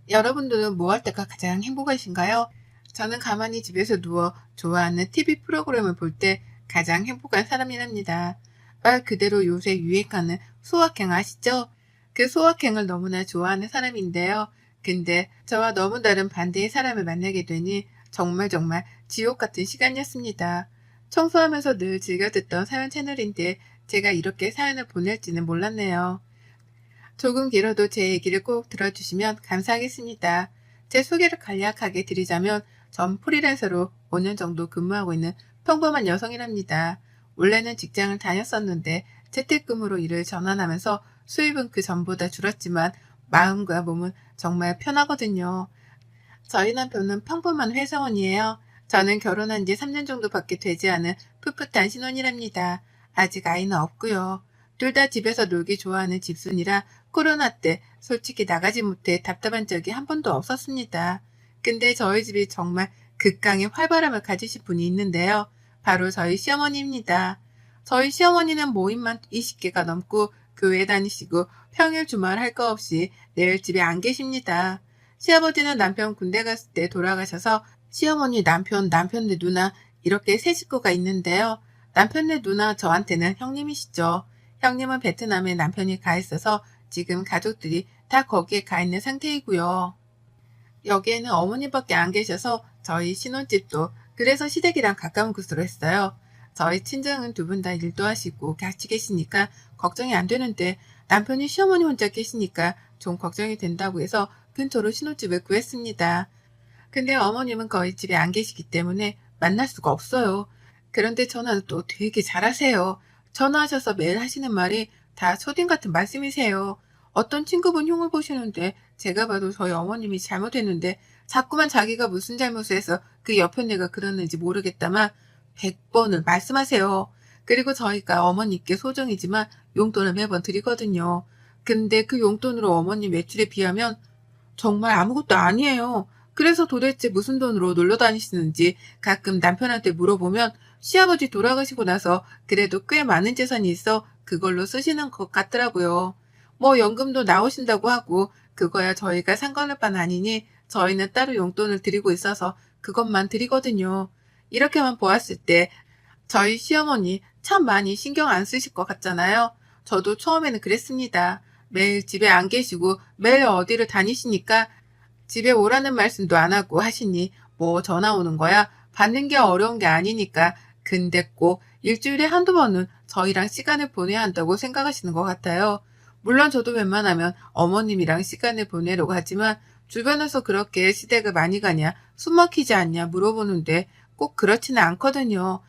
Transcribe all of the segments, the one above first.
여러분들은 뭐 할 때가 가장 행복하신가요? 저는 가만히 집에서 누워 좋아하는 TV 프로그램을 볼 때 가장 행복한 사람이랍니다. 말 그대로 요새 유행하는 소확행 아시죠? 그 소확행을 너무나 좋아하는 사람인데요. 근데 저와 너무 다른 반대의 사람을 만나게 되니 정말 지옥 같은 시간이었습니다. 청소하면서 늘 즐겨 듣던 사연 채널인데 제가 이렇게 사연을 보낼지는 몰랐네요. 조금 길어도 제 얘기를 꼭 들어주시면 감사하겠습니다. 제 소개를 간략하게 드리자면 전 프리랜서로 5년 정도 근무하고 있는 평범한 여성이랍니다. 원래는 직장을 다녔었는데 재택근무로 일을 전환하면서 수입은 그 전보다 줄었지만 마음과 몸은 정말 편하거든요. 저희 남편은 평범한 회사원이에요. 저는 결혼한 지 3년 정도밖에 되지 않은 풋풋한 신혼이랍니다. 아직 아이는 없고요. 둘 다 집에서 놀기 좋아하는 집순이라 코로나 때 솔직히 나가지 못해 답답한 적이 한 번도 없었습니다. 근데 저희 집이 정말 극강의 활발함을 가지신 분이 있는데요. 바로 저희 시어머니입니다. 저희 시어머니는 모임만 20개가 넘고 교회 다니시고 평일 주말 할 거 없이 늘 집에 안 계십니다. 시아버지는 남편 군대 갔을 때 돌아가셔서 시어머니 남편네 누나 이렇게 세 식구가 있는데요. 남편네 누나 저한테는 형님이시죠. 형님은 베트남에 남편이 가 있어서 지금 가족들이 다 거기에 가 있는 상태이고요. 여기에는 어머니밖에 안 계셔서 저희 신혼집도 그래서 시댁이랑 가까운 곳으로 했어요. 저희 친정은 두 분 다 일도 하시고 같이 계시니까 걱정이 안 되는데 남편이 시어머니 혼자 계시니까 좀 걱정이 된다고 해서 근처로 신혼집을 구했습니다. 근데 어머님은 거의 집에 안 계시기 때문에 만날 수가 없어요. 그런데 전화는 또 되게 잘하세요. 전화하셔서 매일 하시는 말이 다 초딩 같은 말씀이세요. 어떤 친구분 흉을 보시는데 제가 봐도 저희 어머님이 잘못했는데 자꾸만 자기가 무슨 잘못을 해서 그 옆에 내가 그러는지 모르겠다만 100번을 말씀하세요. 그리고 저희가 어머니께 소정이지만 용돈을 매번 드리거든요. 근데 그 용돈으로 어머님 매출에 비하면 정말 아무것도 아니에요. 그래서 도대체 무슨 돈으로 놀러 다니시는지 가끔 남편한테 물어보면 시아버지 돌아가시고 나서 그래도 꽤 많은 재산이 있어 그걸로 쓰시는 것 같더라고요. 뭐 연금도 나오신다고 하고 그거야 저희가 상관할 바는 아니니 저희는 따로 용돈을 드리고 있어서 그것만 드리거든요. 이렇게만 보았을 때 저희 시어머니 참 많이 신경 안 쓰실 것 같잖아요. 저도 처음에는 그랬습니다. 매일 집에 안 계시고 매일 어디를 다니시니까 집에 오라는 말씀도 안 하고 하시니 뭐 전화 오는 거야 받는 게 어려운 게 아니니까 근데 꼭 일주일에 한두 번은 저희랑 시간을 보내야 한다고 생각하시는 것 같아요. 물론 저도 웬만하면 어머님이랑 시간을 보내려고 하지만 주변에서 그렇게 시댁을 많이 가냐 숨 막히지 않냐 물어보는데 꼭 그렇지는 않거든요.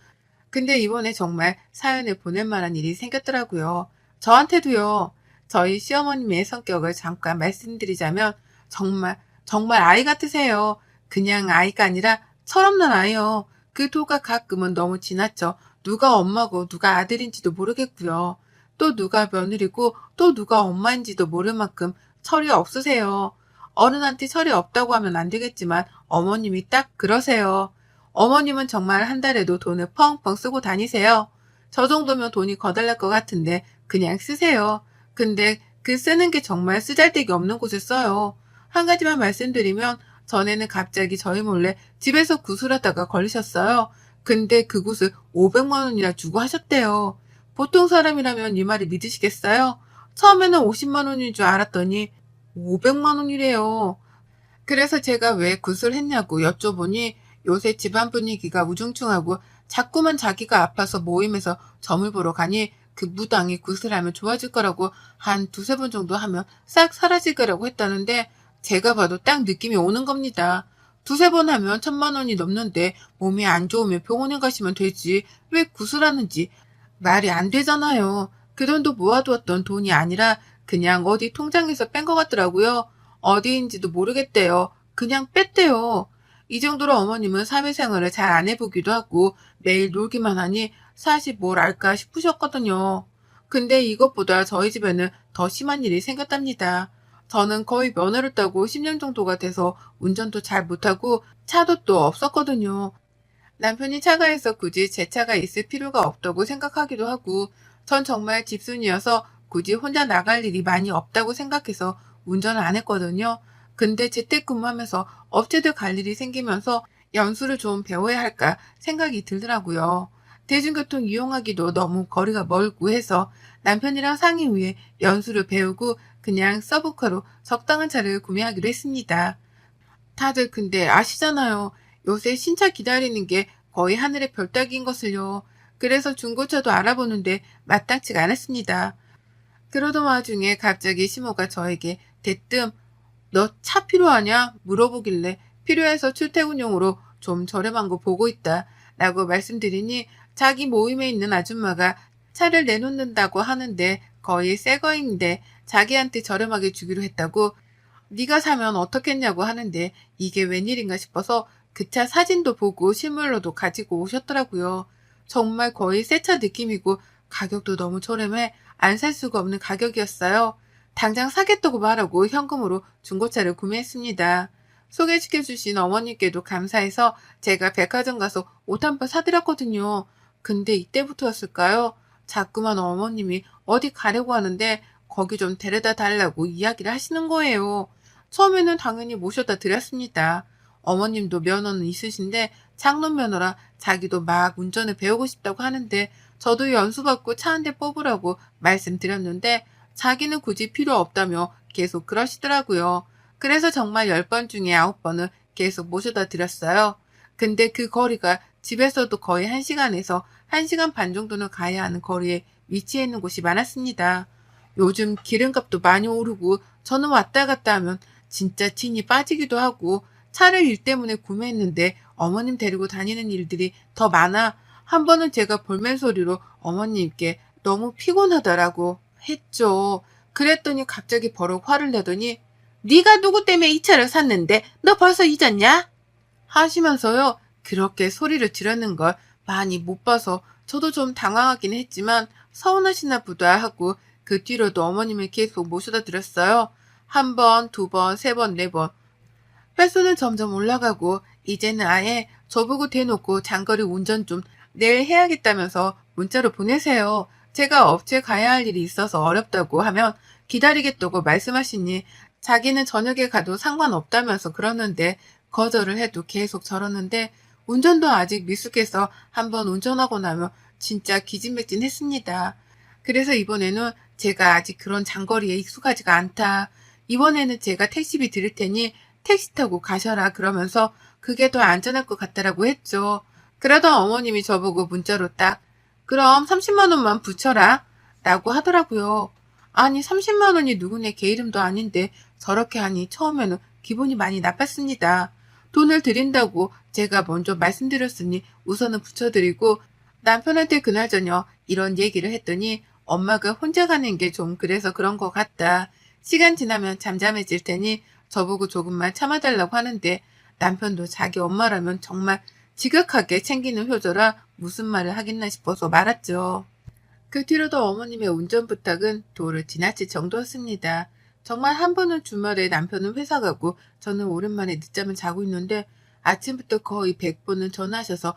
근데 이번에 정말 사연을 보낼 만한 일이 생겼더라고요. 저한테도요. 저희 시어머님의 성격을 잠깐 말씀드리자면 정말 아이 같으세요. 그냥 아이가 아니라 철없는 아이요. 그 도가 가끔은 너무 지나쳐 누가 엄마고 누가 아들인지도 모르겠고요. 또 누가 며느리고 또 누가 엄마인지도 모를 만큼 철이 없으세요. 어른한테 철이 없다고 하면 안 되겠지만 어머님이 딱 그러세요. 어머님은 정말 한 달에도 돈을 펑펑 쓰고 다니세요. 저 정도면 돈이 거달날 것 같은데 그냥 쓰세요. 근데 그 쓰는 게 정말 쓰잘데기 없는 곳에 써요. 한 가지만 말씀드리면 전에는 갑자기 저희 몰래 집에서 구슬하다가 걸리셨어요. 근데 그 굿을 500만 원이나 주고 하셨대요. 보통 사람이라면 이 말이 믿으시겠어요? 처음에는 50만 원인 줄 알았더니 500만 원이래요. 그래서 제가 왜 굿을 했냐고 여쭤보니 요새 집안 분위기가 우중충하고 자꾸만 자기가 아파서 모임에서 점을 보러 가니 그 무당이 굿을 하면 좋아질 거라고 한 두세 번 정도 하면 싹 사라질 거라고 했다는데 제가 봐도 딱 느낌이 오는 겁니다. 두세 번 하면 1,000만 원이 넘는데 몸이 안 좋으면 병원에 가시면 되지 왜 굿을 하는지 말이 안 되잖아요. 그 돈도 모아두었던 돈이 아니라 그냥 어디 통장에서 뺀 것 같더라고요. 어디인지도 모르겠대요. 그냥 뺐대요. 이 정도로 어머님은 사회생활을 잘 안 해보기도 하고 매일 놀기만 하니 사실 뭘 알까 싶으셨거든요. 근데 이것보다 저희 집에는 더 심한 일이 생겼답니다. 저는 거의 면허를 따고 10년 정도가 돼서 운전도 잘 못하고 차도 또 없었거든요. 남편이 차가 있어 굳이 제 차가 있을 필요가 없다고 생각하기도 하고 전 정말 집순이어서 굳이 혼자 나갈 일이 많이 없다고 생각해서 운전을 안 했거든요. 근데 재택근무하면서 업체들 갈 일이 생기면서 연수를 좀 배워야 할까 생각이 들더라고요. 대중교통 이용하기도 너무 거리가 멀고 해서 남편이랑 상의 후에 연수를 배우고 그냥 서브카로 적당한 차를 구매하기로 했습니다. 다들 근데 아시잖아요. 요새 신차 기다리는 게 거의 하늘의 별 따기인 것을요. 그래서 중고차도 알아보는데 마땅치가 않았습니다. 그러던 와중에 갑자기 시모가 저에게 대뜸 너 차 필요하냐? 물어보길래 필요해서 출퇴근용으로 좀 저렴한 거 보고 있다 라고 말씀드리니 자기 모임에 있는 아줌마가 차를 내놓는다고 하는데 거의 새 거인데 자기한테 저렴하게 주기로 했다고 네가 사면 어떻겠냐고 하는데 이게 웬일인가 싶어서 그 차 사진도 보고 실물로도 가지고 오셨더라고요. 정말 거의 새 차 느낌이고 가격도 너무 저렴해 안 살 수가 없는 가격이었어요. 당장 사겠다고 말하고 현금으로 중고차를 구매했습니다. 소개시켜주신 어머님께도 감사해서 제가 백화점 가서 옷 한 벌 사드렸거든요. 근데 이때부터였을까요? 자꾸만 어머님이 어디 가려고 하는데 거기 좀 데려다 달라고 이야기를 하시는 거예요. 처음에는 당연히 모셔다 드렸습니다. 어머님도 면허는 있으신데 장롱 면허라 자기도 막 운전을 배우고 싶다고 하는데 저도 연수받고 차 한 대 뽑으라고 말씀드렸는데 자기는 굳이 필요 없다며 계속 그러시더라고요. 그래서 정말 10번 중에 9번은 계속 모셔다 드렸어요. 근데 그 거리가 집에서도 거의 1시간에서 1시간 반 정도는 가야 하는 거리에 위치해 있는 곳이 많았습니다. 요즘 기름값도 많이 오르고 저는 왔다 갔다 하면 진짜 진이 빠지기도 하고 차를 일 때문에 구매했는데 어머님 데리고 다니는 일들이 더 많아 한 번은 제가 볼멘 소리로 어머님께 너무 피곤하다라고 했죠. 그랬더니 갑자기 버럭 화를 내더니 네가 누구 때문에 이 차를 샀는데 너 벌써 잊었냐? 하시면서요. 그렇게 소리를 지르는 걸 많이 못 봐서 저도 좀 당황하긴 했지만 서운하시나 보다 하고 그 뒤로도 어머님을 계속 모셔다 드렸어요. 한 번, 두 번, 세 번, 네 번. 횟수는 점점 올라가고 이제는 아예 저보고 대놓고 장거리 운전 좀 내일 해야겠다면서 문자로 보내세요. 제가 업체 가야 할 일이 있어서 어렵다고 하면 기다리겠다고 말씀하시니 자기는 저녁에 가도 상관없다면서 그러는데 거절을 해도 계속 저러는데 운전도 아직 미숙해서 한번 운전하고 나면 진짜 기진맥진했습니다. 그래서 이번에는 제가 아직 그런 장거리에 익숙하지가 않다. 이번에는 제가 택시비 드릴 테니 택시 타고 가셔라 그러면서 그게 더 안전할 것 같다라고 했죠. 그러던 어머님이 저보고 문자로 딱 그럼 30만 원만 붙여라 라고 하더라고요. 아니 30만 원이 누구네 개 이름도 아닌데 저렇게 하니 처음에는 기분이 많이 나빴습니다. 돈을 드린다고 제가 먼저 말씀드렸으니 우선은 붙여드리고 남편한테 그날 저녁 이런 얘기를 했더니 엄마가 혼자 가는 게 좀 그래서 그런 것 같다. 시간 지나면 잠잠해질 테니 저보고 조금만 참아달라고 하는데 남편도 자기 엄마라면 정말 지극하게 챙기는 효조라 무슨 말을 하겠나 싶어서 말았죠. 그 뒤로도 어머님의 운전 부탁은 도를 지나칠 정도였습니다. 정말 한 번은 주말에 남편은 회사 가고 저는 오랜만에 늦잠을 자고 있는데 아침부터 거의 100번은 전화하셔서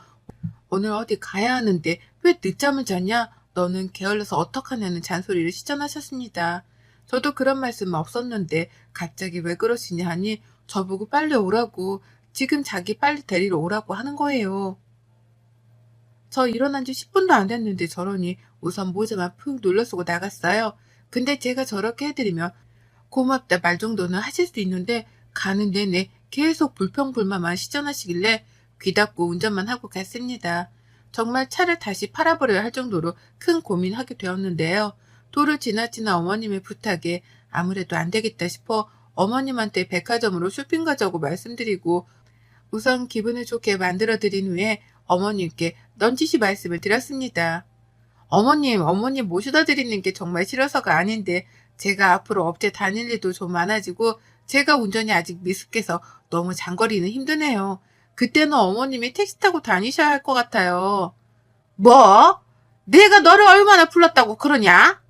오늘 어디 가야 하는데 왜 늦잠을 자냐? 너는 게을러서 어떡하냐는 잔소리를 시전하셨습니다. 저도 그런 말씀은 없었는데 갑자기 왜 그러시냐 하니 저보고 빨리 오라고 지금 자기 빨리 데리러 오라고 하는 거예요. 저 일어난 지 10분도 안 됐는데 저러니 우선 모자만 푹 눌러쓰고 나갔어요. 근데 제가 저렇게 해드리면 고맙다 말 정도는 하실 수 있는데 가는 내내 계속 불평불만만 시전하시길래 귀 닫고 운전만 하고 갔습니다. 정말 차를 다시 팔아버려야 할 정도로 큰 고민하게 되었는데요. 도를 지나치는 어머님의 부탁에 아무래도 안 되겠다 싶어 어머님한테 백화점으로 쇼핑 가자고 말씀드리고 우선 기분을 좋게 만들어드린 후에 어머님께 넌지시 말씀을 드렸습니다. 어머님 모셔다 드리는 게 정말 싫어서가 아닌데 제가 앞으로 업체 다닐 일도 좀 많아지고 제가 운전이 아직 미숙해서 너무 장거리는 힘드네요. 그때는 어머님이 택시 타고 다니셔야 할 것 같아요. 뭐? 내가 너를 얼마나 불렀다고 그러냐?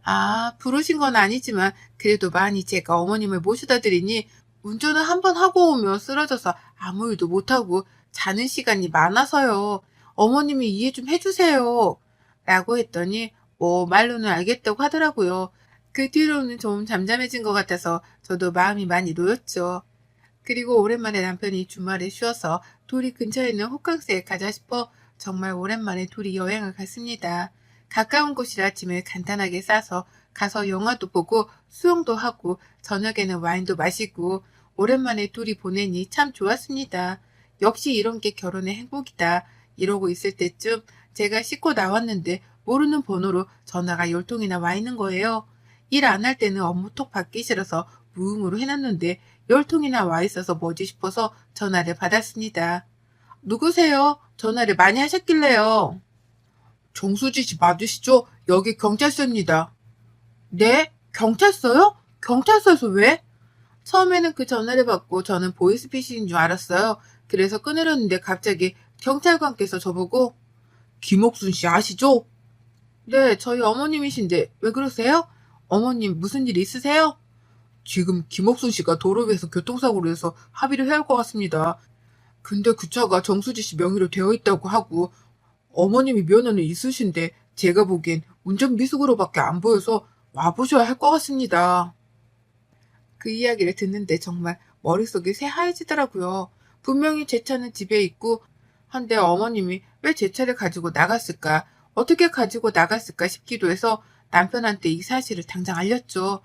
아, 부르신 건 아니지만 그래도 많이 제가 어머님을 모셔다 드리니 운전을 한 번 하고 오면 쓰러져서 아무 일도 못하고 자는 시간이 많아서요. 어머님이 이해 좀 해주세요. 라고 했더니 뭐 말로는 알겠다고 하더라고요. 그 뒤로는 좀 잠잠해진 것 같아서 저도 마음이 많이 놓였죠. 그리고 오랜만에 남편이 주말에 쉬어서 둘이 근처에 있는 호캉스에 가자 싶어 정말 오랜만에 둘이 여행을 갔습니다. 가까운 곳이라 짐을 간단하게 싸서 가서 영화도 보고 수영도 하고 저녁에는 와인도 마시고 오랜만에 둘이 보내니 참 좋았습니다. 역시 이런 게 결혼의 행복이다. 이러고 있을 때쯤 제가 씻고 나왔는데 모르는 번호로 전화가 10통이나 와 있는 거예요. 일 안 할 때는 업무톡 받기 싫어서 무음으로 해놨는데 10통이나 와 있어서 뭐지 싶어서 전화를 받았습니다. 누구세요? 전화를 많이 하셨길래요. 정수지 씨 맞으시죠? 여기 경찰서입니다. 네? 경찰서요? 경찰서에서 왜? 처음에는 그 전화를 받고 저는 보이스피싱인 줄 알았어요. 그래서 끊으려는데 갑자기 경찰관께서 저보고 김옥순 씨 아시죠? 네, 저희 어머님이신데 왜 그러세요? 어머님 무슨 일 있으세요? 지금 김옥순 씨가 도로 위에서 교통사고를 해서 합의를 해야 할 것 같습니다. 근데 그 차가 정수지 씨 명의로 되어 있다고 하고 어머님이 면허는 있으신데 제가 보기엔 운전 미숙으로밖에 안 보여서 와보셔야 할 것 같습니다. 그 이야기를 듣는데 정말 머릿속이 새하얘지더라고요. 분명히 제 차는 집에 있고 한데 어머님이 왜 제 차를 가지고 나갔을까? 어떻게 가지고 나갔을까 싶기도 해서 남편한테 이 사실을 당장 알렸죠.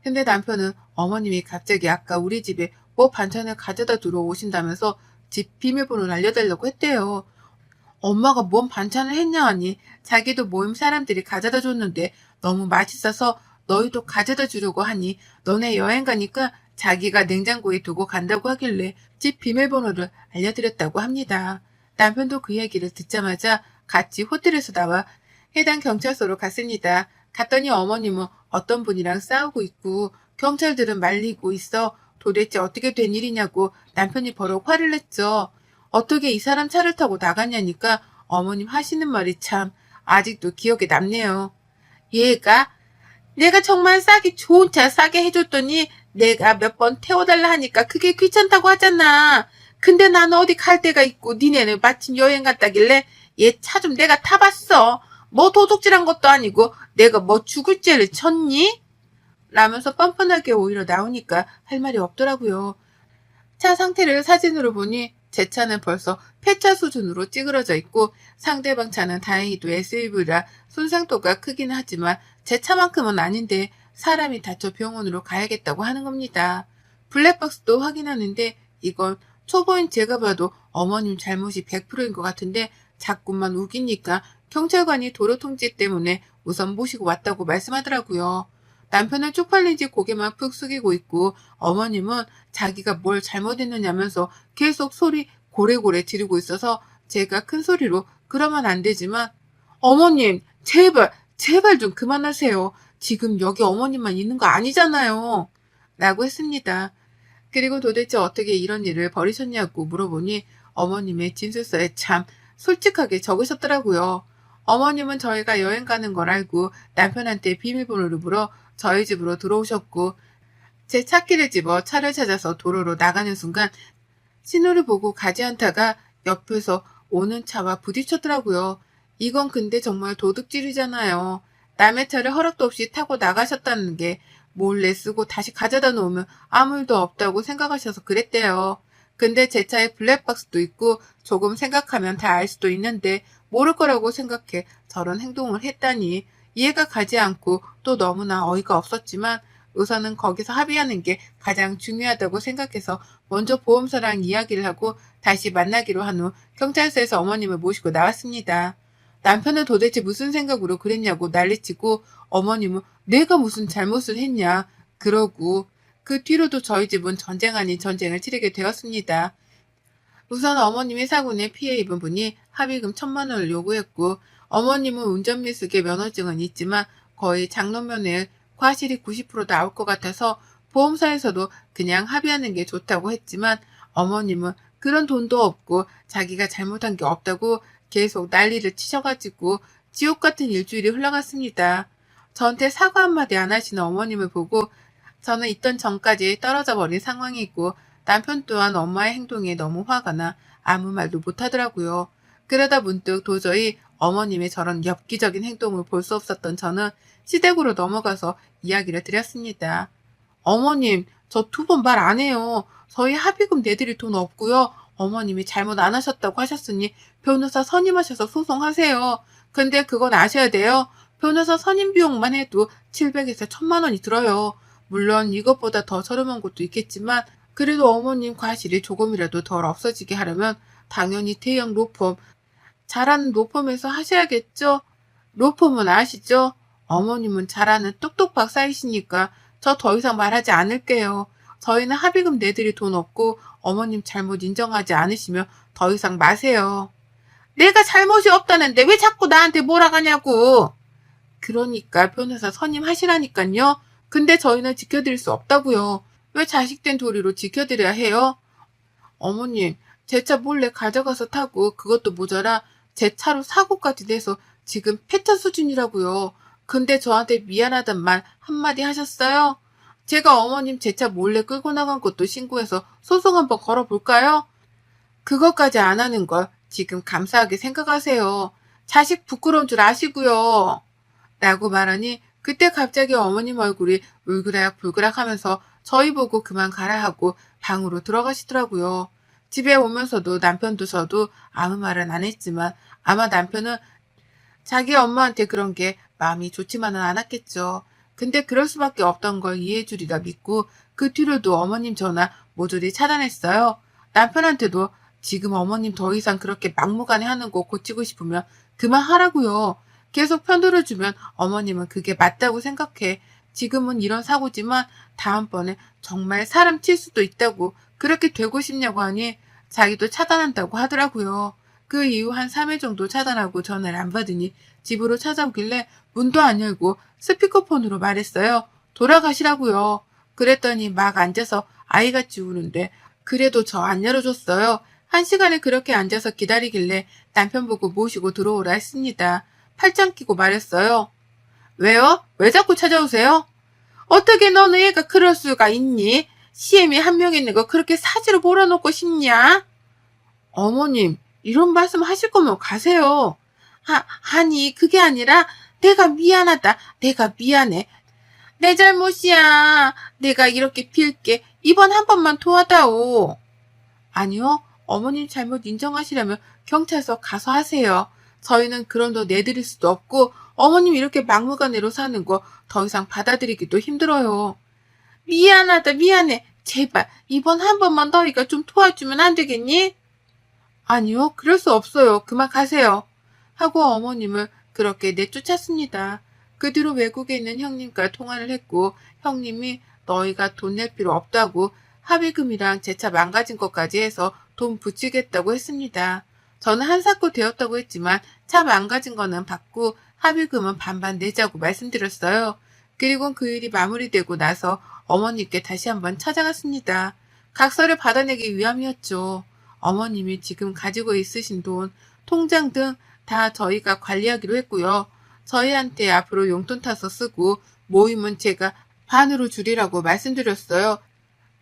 근데 남편은 어머님이 갑자기 아까 우리 집에 뭐 반찬을 가져다 들어오신다면서 집 비밀번호를 알려달라고 했대요. 엄마가 뭔 반찬을 했냐 하니 자기도 모임 사람들이 가져다 줬는데 너무 맛있어서 너희도 가져다 주려고 하니 너네 여행 가니까 자기가 냉장고에 두고 간다고 하길래 집 비밀번호를 알려드렸다고 합니다. 남편도 그 얘기를 듣자마자 같이 호텔에서 나와 해당 경찰서로 갔습니다. 갔더니 어머님은 어떤 분이랑 싸우고 있고 경찰들은 말리고 있어. 도대체 어떻게 된 일이냐고 남편이 버럭 화를 냈죠. 어떻게 이 사람 차를 타고 나갔냐니까 어머님 하시는 말이 참 아직도 기억에 남네요. 얘가 내가 정말 싸게 좋은 차 싸게 해줬더니 내가 몇 번 태워달라 하니까 그게 귀찮다고 하잖아. 근데 나는 어디 갈 데가 있고 니네는 마침 여행 갔다길래 얘 차 좀 내가 타봤어. 뭐 도둑질한 것도 아니고 내가 뭐 죽을 죄를 쳤니? 라면서 뻔뻔하게 오히려 나오니까 할 말이 없더라고요. 차 상태를 사진으로 보니 제 차는 벌써 폐차 수준으로 찌그러져 있고 상대방 차는 다행히도 SUV라 손상도가 크긴 하지만 제 차만큼은 아닌데 사람이 다쳐 병원으로 가야겠다고 하는 겁니다. 블랙박스도 확인하는데 이건 초보인 제가 봐도 어머님 잘못이 100%인 것 같은데 자꾸만 우기니까 경찰관이 도로 통제 때문에 우선 모시고 왔다고 말씀하더라고요. 남편은 쪽팔린 지 고개만 푹 숙이고 있고 어머님은 자기가 뭘 잘못했느냐면서 계속 소리 고래고래 지르고 있어서 제가 큰 소리로 그러면 안 되지만 어머님 제발 좀 그만하세요. 지금 여기 어머님만 있는 거 아니잖아요. 라고 했습니다. 그리고 도대체 어떻게 이런 일을 벌이셨냐고 물어보니 어머님의 진술서에 참 솔직하게 적으셨더라고요. 어머님은 저희가 여행 가는 걸 알고 남편한테 비밀번호를 물어 저희 집으로 들어오셨고 제 차키를 집어 차를 찾아서 도로로 나가는 순간 신호를 보고 가지 않다가 옆에서 오는 차와 부딪혔더라고요. 이건 근데 정말 도둑질이잖아요. 남의 차를 허락도 없이 타고 나가셨다는 게 몰래 쓰고 다시 가져다 놓으면 아무 일도 없다고 생각하셔서 그랬대요. 근데 제 차에 블랙박스도 있고 조금 생각하면 다 알 수도 있는데 모를 거라고 생각해 저런 행동을 했다니 이해가 가지 않고 또 너무나 어이가 없었지만 우선은 거기서 합의하는 게 가장 중요하다고 생각해서 먼저 보험사랑 이야기를 하고 다시 만나기로 한 후 경찰서에서 어머님을 모시고 나왔습니다. 남편은 도대체 무슨 생각으로 그랬냐고 난리치고 어머님은 내가 무슨 잘못을 했냐 그러고 그 뒤로도 저희 집은 전쟁 아닌 전쟁을 치르게 되었습니다. 우선 어머님의 사고에 피해 입은 분이 합의금 1,000만 원을 요구했고 어머님은 운전미숙의 면허증은 있지만 거의 장롱면허의 과실이 90% 나올 것 같아서 보험사에서도 그냥 합의하는 게 좋다고 했지만 어머님은 그런 돈도 없고 자기가 잘못한 게 없다고 계속 난리를 치셔가지고 지옥 같은 일주일이 흘러갔습니다. 저한테 사과 한마디 안 하시는 어머님을 보고 저는 있던 전까지 떨어져 버린 상황이고 남편 또한 엄마의 행동에 너무 화가 나 아무 말도 못하더라고요. 그러다 문득 도저히 어머님의 저런 엽기적인 행동을 볼 수 없었던 저는 시댁으로 넘어가서 이야기를 드렸습니다. 어머님, 저 2번 말 안 해요. 저희 합의금 내드릴 돈 없고요. 어머님이 잘못 안 하셨다고 하셨으니 변호사 선임하셔서 소송하세요. 근데 그건 아셔야 돼요. 변호사 선임 비용만 해도 700에서 1000만 원이 들어요. 물론 이것보다 더 저렴한 곳도 있겠지만 그래도 어머님 과실이 조금이라도 덜 없어지게 하려면 당연히 대형 로펌, 잘하는 로펌에서 하셔야겠죠? 로펌은 아시죠? 어머님은 잘하는 똑똑 박사이시니까 저 더 이상 말하지 않을게요. 저희는 합의금 내드릴 돈 없고 어머님 잘못 인정하지 않으시면 더 이상 마세요. 내가 잘못이 없다는데 왜 자꾸 나한테 몰아가냐고. 그러니까 변호사 선임하시라니깐요. 근데 저희는 지켜드릴 수 없다고요. 왜 자식된 도리로 지켜드려야 해요? 어머님, 제 차 몰래 가져가서 타고 그것도 모자라 제 차로 사고까지 내서 지금 폐차 수준이라고요. 근데 저한테 미안하단 말 한마디 하셨어요? 제가 어머님 제 차 몰래 끌고 나간 것도 신고해서 소송 한번 걸어볼까요? 그것까지 안 하는 걸 지금 감사하게 생각하세요. 자식 부끄러운 줄 아시고요. 라고 말하니 그때 갑자기 어머님 얼굴이 울그락불그락 하면서 저희 보고 그만 가라 하고 방으로 들어가시더라고요. 집에 오면서도 남편도 저도 아무 말은 안 했지만 아마 남편은 자기 엄마한테 그런 게 마음이 좋지만은 않았겠죠. 근데 그럴 수밖에 없던 걸 이해해 주리라 믿고 그 뒤로도 어머님 전화 모조리 차단했어요. 남편한테도 지금 어머님 더 이상 그렇게 막무가내 하는 거 고치고 싶으면 그만하라고요. 계속 편들어주면 어머님은 그게 맞다고 생각해. 지금은 이런 사고지만 다음번에 정말 사람 칠 수도 있다고 그렇게 되고 싶냐고 하니 자기도 차단한다고 하더라고요. 그 이후 한 3일 정도 차단하고 전화를 안 받으니 집으로 찾아오길래 문도 안 열고 스피커폰으로 말했어요. 돌아가시라고요. 그랬더니 막 앉아서 아이같이 우는데 그래도 저 안 열어줬어요. 1시간을 그렇게 앉아서 기다리길래 남편 보고 모시고 들어오라 했습니다. 팔짱 끼고 말했어요. 왜요? 왜 자꾸 찾아오세요? 어떻게 너는 얘가 그럴 수가 있니? 시엠이 한 명 있는 거 그렇게 사지로 몰아놓고 싶냐? 어머님, 이런 말씀 하실 거면 가세요. 아니, 그게 아니라 내가 미안하다. 내가 미안해. 내 잘못이야. 내가 이렇게 빌게. 이번 한 번만 도와다오. 아니요. 어머님 잘못 인정하시려면 경찰서 가서 하세요. 저희는 그런 돈 내드릴 수도 없고 어머님 이렇게 막무가내로 사는 거 더 이상 받아들이기도 힘들어요. 미안하다 미안해. 제발 이번 한 번만 너희가 좀 도와주면 안 되겠니? 아니요. 그럴 수 없어요. 그만 가세요. 하고 어머님을 그렇게 내쫓았습니다. 그 뒤로 외국에 있는 형님과 통화를 했고 형님이 너희가 돈 낼 필요 없다고 합의금이랑 제 차 망가진 것까지 해서 돈 붙이겠다고 했습니다. 저는 한사코 되었다고 했지만 차 망가진 거는 받고 합의금은 반반 내자고 말씀드렸어요. 그리고 그 일이 마무리되고 나서 어머님께 다시 한번 찾아갔습니다. 각서를 받아내기 위함이었죠. 어머님이 지금 가지고 있으신 돈, 통장 등 다 저희가 관리하기로 했고요. 저희한테 앞으로 용돈 타서 쓰고 모임은 제가 반으로 줄이라고 말씀드렸어요.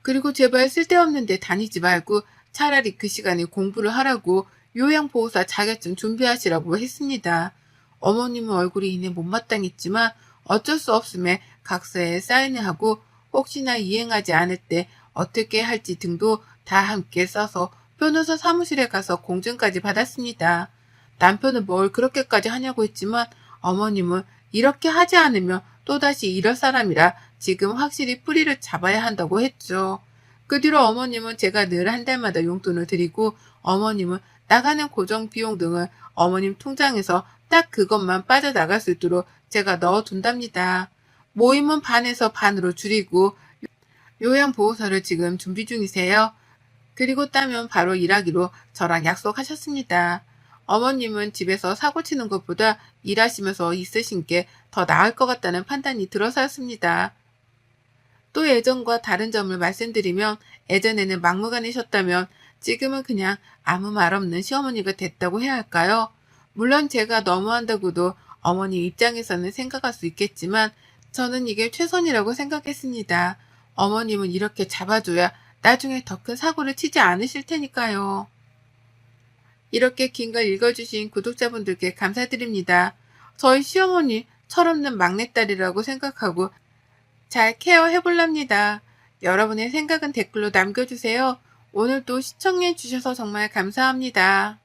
그리고 제발 쓸데없는 데 다니지 말고 차라리 그 시간에 공부를 하라고 요양보호사 자격증 준비하시라고 했습니다. 어머님은 얼굴이 이내 못마땅했지만 어쩔 수 없음에 각서에 사인을 하고 혹시나 이행하지 않을 때 어떻게 할지 등도 다 함께 써서 변호사 사무실에 가서 공증까지 받았습니다. 남편은 뭘 그렇게까지 하냐고 했지만 어머님은 이렇게 하지 않으면 또다시 이럴 사람이라 지금 확실히 뿌리를 잡아야 한다고 했죠. 그 뒤로 어머님은 제가 늘 한 달마다 용돈을 드리고 어머님은 나가는 고정 비용 등을 어머님 통장에서 딱 그것만 빠져나갈 수 있도록 제가 넣어둔답니다. 모임은 반에서 반으로 줄이고 요양보호사를 지금 준비 중이세요. 그리고 따면 바로 일하기로 저랑 약속하셨습니다. 어머님은 집에서 사고 치는 것보다 일하시면서 있으신 게 더 나을 것 같다는 판단이 들어서였습니다. 또 예전과 다른 점을 말씀드리면 예전에는 막무가내셨다면 지금은 그냥 아무 말 없는 시어머니가 됐다고 해야 할까요? 물론 제가 너무한다고도 어머니 입장에서는 생각할 수 있겠지만 저는 이게 최선이라고 생각했습니다. 어머님은 이렇게 잡아줘야 나중에 더 큰 사고를 치지 않으실 테니까요. 이렇게 긴 걸 읽어주신 구독자분들께 감사드립니다. 저희 시어머니 철없는 막내딸이라고 생각하고 잘 케어해볼랍니다. 여러분의 생각은 댓글로 남겨주세요. 오늘도 시청해주셔서 정말 감사합니다.